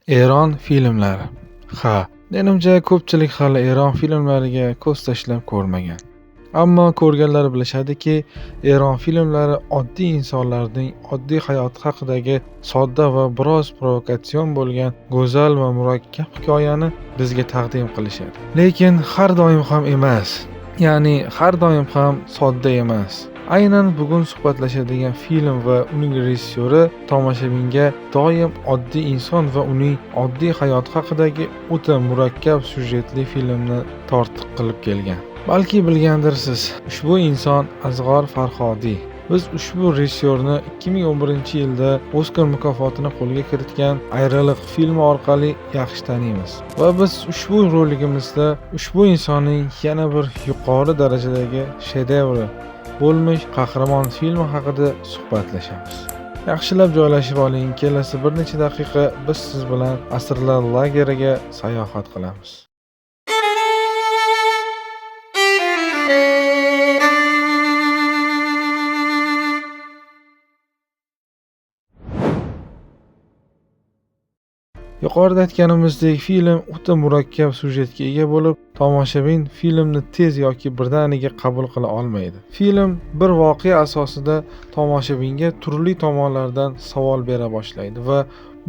Eron filmlari. Menimcha ko'pchilik hali Eron filmlariga ko'z tashlab ko'rmagan. Ammo ko'rganlar bilishadiki, Eron filmlari oddiy insonlarning oddiy hayoti haqidagi sodda va biroz provokatsion bo'lgan go'zal va murakkab hikoyani bizga taqdim qilishadi. Lekin har doim ham emas. Ya'ni har doim ham sodda emas. Aynan bugun suhbatlashadigan film va uning rejissyori tomoshabinga doim oddiy inson va uning oddiy hayoti haqidagi o'ta murakkab syujetli filmni tortiq qilib kelgan. Balki bilgandirsiz, ushbu inson Asg'or Farhodiy. Biz ushbu rejissyorni 2011-yilda Oskar mukofotini qo'lga kiritgan Ayriliq filmi orqali yaxshi taniymiz. Va biz ushbu roligimizda ushbu insonning yana bir yuqori darajadagi shedevri bo'lmish qahramon filmi haqida suhbatlashamiz. Yaxshilab joylashib oling, kelasi bir necha daqiqa biz siz bilan asrlar lageriga sayohat qilamiz. Yuqorida aytganimizdek, film o'ta murakkab syujetga ega bo'lib, tomoshabin filmni tez yoki birdaniga qabul qila olmaydi. Film bir voqea asosida tomoshabinga turli tomonlardan savol bera boshlaydi va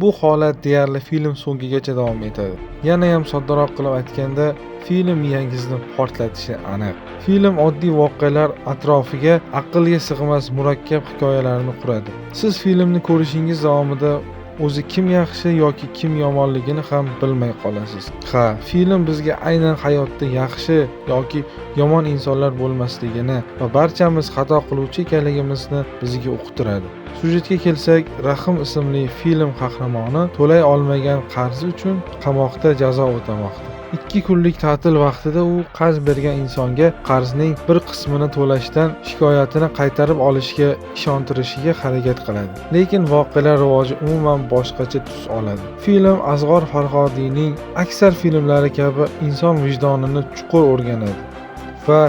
bu holat deyarli film so'ngigacha davom etadi. Yana ham soddaroq qilib aytganda, film miyangizni portlatishi aniq. Film oddiy voqealar atrofiga aqlga sig'mas murakkab hikoyalarni quradi. Siz filmni ko'rishingiz davomida o'zi kim yaxshi yoki kim yomonligini ham bilmay qolasiz. Film bizga aynan hayotda yaxshi yoki yomon insonlar bo'lmasligini va barchamiz xato qiluvchi ekanligimizni bizga uqtiradi. Syujetga kelsak, Rahim ismli film qahramoni to'lay olmagan qarzi uchun qamoqda jazo o'tamoqda. 2 kunlik ta'til vaqtida u qarz bergan insonga qarzning bir qismini to'lashdan shikoyatini qaytarib olishga ishontirishiga harakat qiladi. Lekin voqealar rivoji umuman boshqacha tus oladi. Film Asg'or Farhodiyning aksar filmlari kabi inson vijdonini chuqur o'rganadi va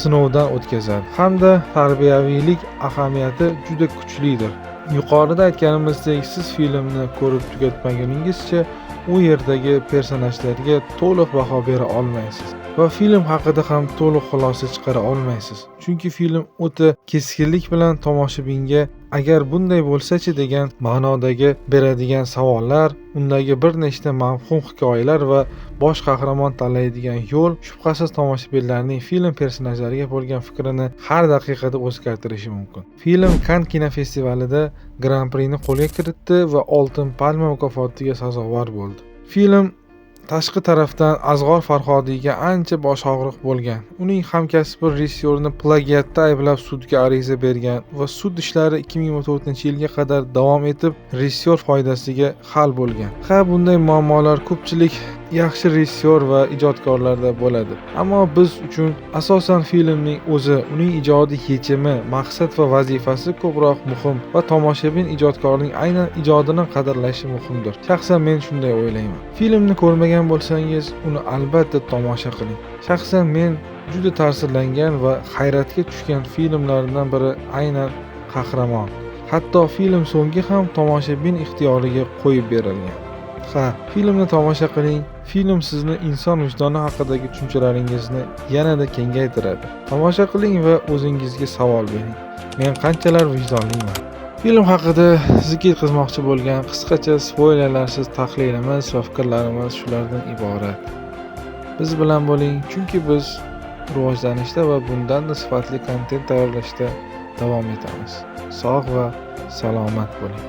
sinovdan o'tkazadi. Hamda tarbiyaviylik ahamiyati juda kuchlidir. Yuqorida aytganimizdek, siz filmni ko'rib tugatmaguningizcha u yerdagi personajlarga to'liq baho bera olmaysiz va film haqida ham to'liq xulosa chiqara olmaysiz. Chunki film o'ta keskinlik bilan tomoshabinga agar bunday bo'lsa-chi degan ma'nodagi beradigan savollar, undagi bir nechta mavhum hikoyalar va bosh qahramon tanlaydigan yo'l shubhasiz tomoshabinlarning film personajlariga bo'lgan fikrini har daqiqada o'zgartirishi mumkin. Film Kann kinofestivalida Grand Prixni qo'lga kiritdi va Oltin palma mukofotiga sazovor bo'ldi. Film tashqi tarafdan Asg'or Farhodiyga ancha bosh og'riq bo'lgan. Uning hamkasbi rejissyorni plagiatda ayblab sudga ariza bergan va sud ishlari 2024-yilga qadar davom etib, rejissyor foydasiga hal bo'lgan. Bunday muammolar ko'pchilik yaxshi rejissyor va ijodkorlarda bo'ladi. Ammo biz uchun asosan filmning o'zi, uning ijodiy yechimi, maqsad va vazifasi ko'proq muhim va tomoshabin ijodkorning aynan ijodini qadrlashi muhimdir. Shaxsan men shunday o'ylayman. Filmni ko'rmagan bo'lsangiz, uni albatta tomosha qiling. Shaxsan men juda ta'sirlangan va hayratga tushgan filmlardan biri aynan Qahramon. Hatto film so'ngi ham tomoshabin ixtiyoriga qo'yib berilgan. Filmni tomosha qiling. Film sizni inson vijdoni haqidagi tushunchalaringizni yanada kengaytiradi. Tomosha qiling va o'zingizga savol bering. Men qanchalar vijdonliman? Film haqida sizga yetkazmoqchi bo'lgan qisqacha spoilerlarsiz tahlilimiz va fikrlarimiz shulardan iborat. Biz bilan bo'ling, chunki biz rivojlanishda va bundan-da sifatli kontent tayyorlashda davom etamiz. Sog' va salomat bo'ling.